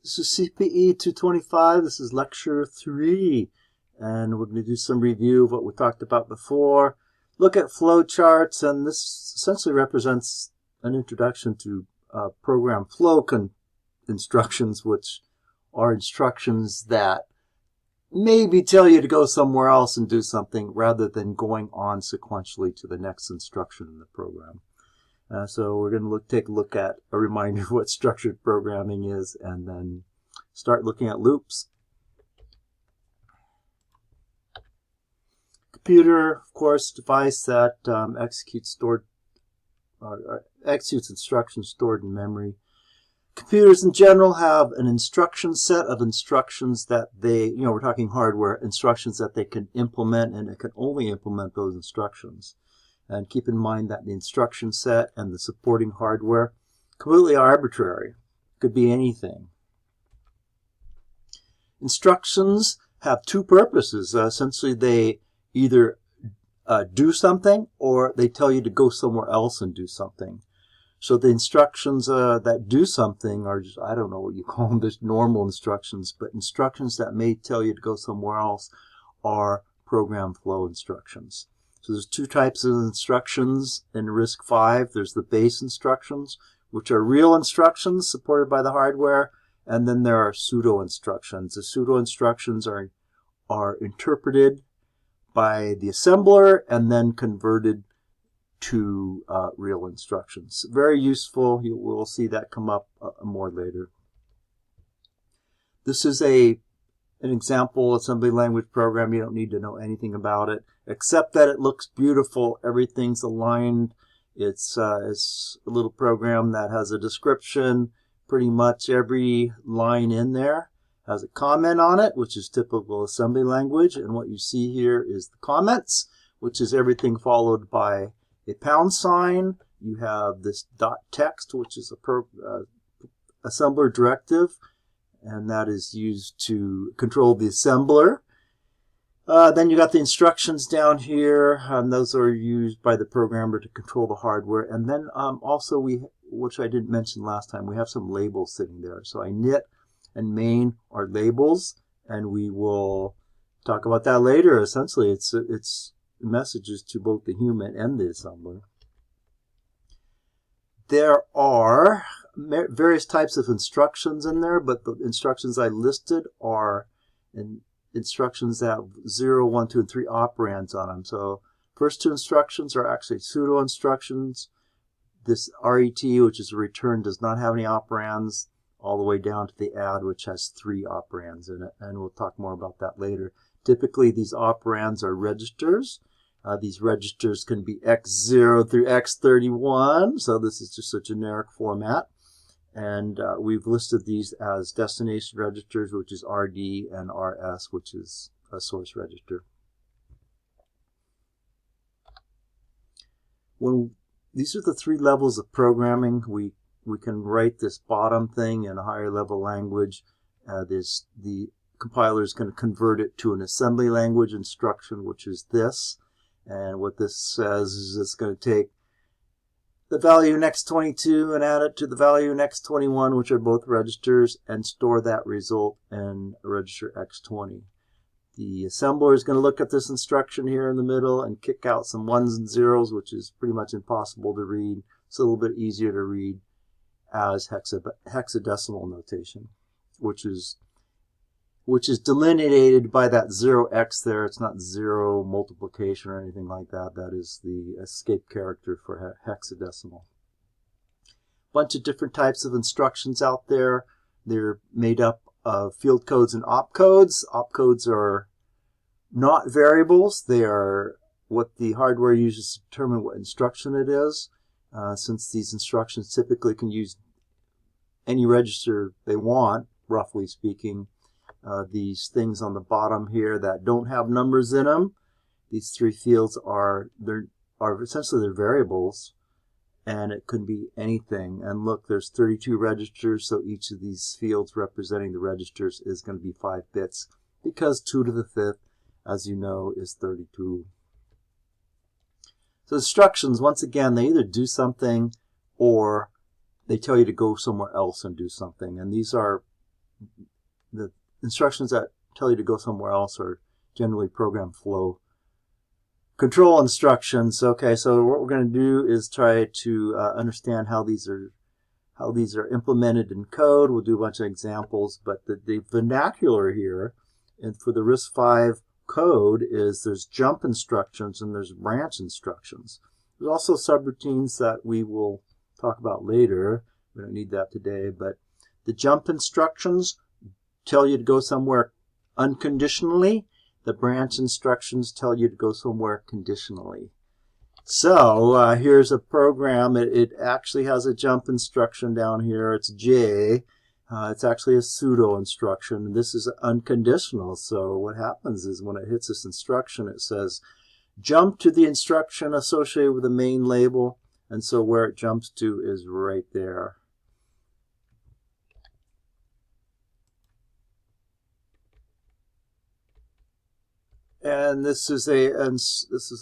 This is CPE 225. This is Lecture 3. And we're going to do some review of what we talked about before. Look at flow charts, and this essentially represents an introduction to program flow instructions, which are instructions that maybe tell you to go somewhere else and do something rather than going on sequentially to the next instruction in the program. So we're going to take a look at a reminder of what structured programming is, and then start looking at loops. Computer, of course, device that executes instructions stored in memory. Computers in general have an instruction set of instructions that we're talking hardware, instructions that they can implement, and it can only implement those instructions. And keep in mind that the instruction set and the supporting hardware completely arbitrary. Could be anything. Instructions have two purposes. Essentially, they either do something or they tell you to go somewhere else and do something. So the instructions that do something are just, I don't know what you call them, just normal instructions, but instructions that may tell you to go somewhere else are program flow instructions. So there's two types of instructions in RISC-V. There's the base instructions, which are real instructions supported by the hardware, and then there are pseudo instructions. The pseudo instructions are interpreted by the assembler and then converted to real instructions. Very useful. We'll see that come up more later. This is an example assembly language program. You don't need to know anything about it, except that it looks beautiful. Everything's aligned. It's a little program that has a description. Pretty much every line in there has a comment on it, which is typical assembly language. And what you see here is the comments, which is everything followed by a pound sign. You have this dot text, which is a assembler directive, and that is used to control the assembler. Then you got the instructions down here, and those are used by the programmer to control the hardware. And then also which I didn't mention last time, we have some labels sitting there. So init and main are labels, and we will talk about that later. Essentially, it's messages to both the human and the assembler. There are various types of instructions in there, but the instructions I listed are instructions that have 0, 1, 2, and 3 operands on them. So first two instructions are actually pseudo instructions. This RET, which is a return, does not have any operands, all the way down to the add, which has 3 operands in it, and we'll talk more about that later. Typically, these operands are registers. These registers can be X0 through X31, so this is just a generic format. And we've listed these as destination registers, which is RD, and RS, which is a source register. These are the 3 levels of programming. We can write this bottom thing in a higher level language. The compiler is going to convert it to an assembly language instruction, which is this. And what this says is it's going to take the value in x22 and add it to the value in x21, which are both registers, and store that result in register x20. The assembler is going to look at this instruction here in the middle and kick out some 1s and 0s, which is pretty much impossible to read. It's a little bit easier to read as hexadecimal notation, which is delineated by that 0x there. It's not 0 multiplication or anything like that. That is the escape character for hexadecimal. Bunch of different types of instructions out there. They're made up of field codes and opcodes. Opcodes are not variables. They are what the hardware uses to determine what instruction it is. Since these instructions typically can use any register they want, roughly speaking, these things on the bottom here that don't have numbers in them, these 3 fields are essentially they're variables, and it could be anything. And look, there's 32 registers, so each of these fields representing the registers is going to be 5 bits, because 2 to the 5th, as you know, is 32. So instructions, once again, they either do something or they tell you to go somewhere else and do something. And these are the instructions that tell you to go somewhere else are generally program flow control instructions. Okay, so what we're going to do is try to understand how these are implemented in code. We'll do a bunch of examples, but the vernacular here, and for the RISC-V code, is there's jump instructions and there's branch instructions. There's also subroutines that we will talk about later. We don't need that today, but the jump instructions tell you to go somewhere unconditionally. The branch instructions tell you to go somewhere conditionally. So here's a program. It actually has a jump instruction down here. It's J. It's actually a pseudo instruction. This is unconditional. So what happens is when it hits this instruction, it says jump to the instruction associated with the main label. And so where it jumps to is right there. And this is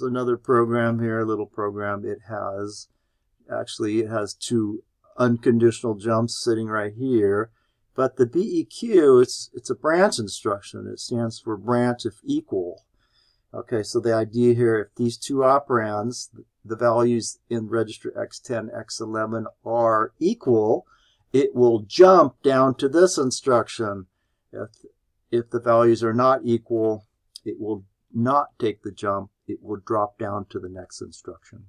another program here, a little program. It has two unconditional jumps sitting right here. But the BEQ, it's a branch instruction. It stands for branch if equal. Okay, so the idea here, if these two operands, the values in register X10, X11 are equal, it will jump down to this instruction. If the values are not equal, it will not take the jump. It will drop down to the next instruction.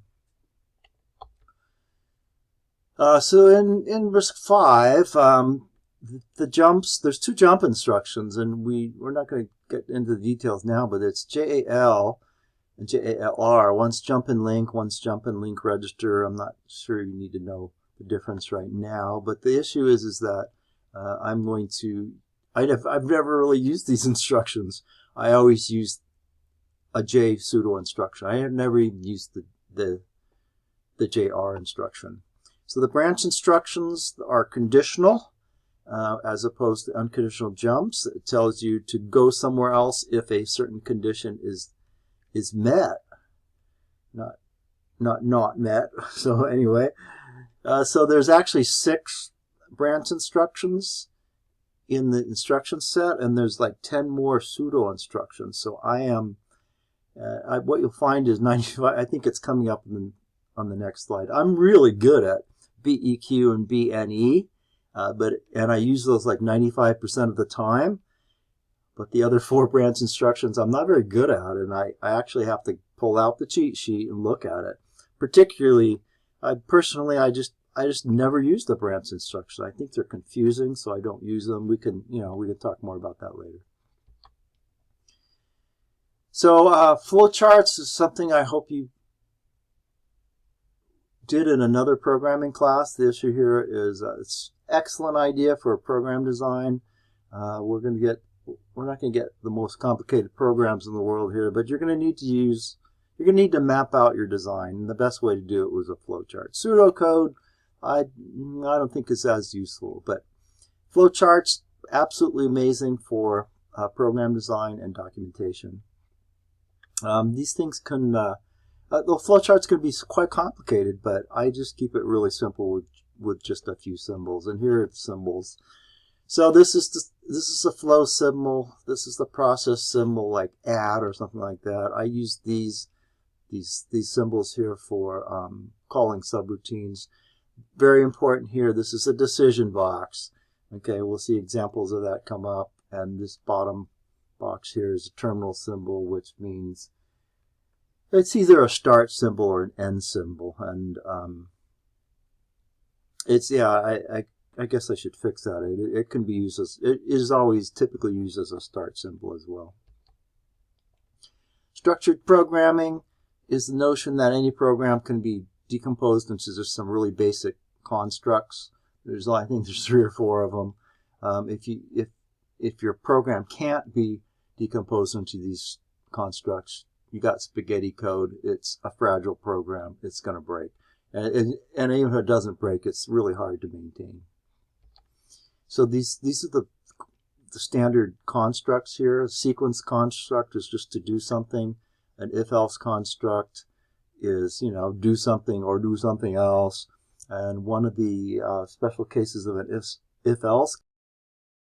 So in RISC-V, the jumps, there's two jump instructions, and we're not going to get into the details now, but it's JAL and JALR. One's jump in link, one's jump in link register. I'm not sure you need to know the difference right now, but the issue is that I've never really used these instructions. I always used a J pseudo instruction. I have never even used the JR instruction. So the branch instructions are conditional as opposed to unconditional jumps. It tells you to go somewhere else if a certain condition is met, not met. So anyway, so there's actually 6 branch instructions in the instruction set, and there's like 10 more pseudo instructions. So what you'll find is 95. I think it's coming up on the next slide. I'm really good at BEQ and BNE, and I use those like 95% of the time. But the other 4 branch instructions I'm not very good at, and I actually have to pull out the cheat sheet and look at it. Particularly, personally, I just never use the branch instructions. I think they're confusing, so I don't use them. We can talk more about that later. So flowcharts is something I hope you did in another programming class. The issue here is it's an excellent idea for program design. We're not going to get the most complicated programs in the world here, but you're going to need to map out your design, and the best way to do it was a flowchart. Pseudocode, I don't think is as useful, but flowcharts, absolutely amazing for program design and documentation. These things can, the flowcharts can be quite complicated, but I just keep it really simple with just a few symbols. And here are the symbols. So this is the flow symbol. This is the process symbol, like add or something like that. I use these symbols here for calling subroutines. Very important here. This is a decision box. Okay, we'll see examples of that come up. And this bottom box here is a terminal symbol, which means it's either a start symbol or an end symbol. And I guess I should fix that. It can be used as, it is always typically used as a start symbol as well. Structured programming is the notion that any program can be decomposed into just some really basic constructs. I think there's 3 or 4 of them. If your program can't be decomposed into these constructs, you got spaghetti code. It's a fragile program. It's going to break. And even if it doesn't break, it's really hard to maintain. So these are the standard constructs here. A sequence construct is just to do something. An if-else construct is, do something or do something else. And one of the special cases of an if-else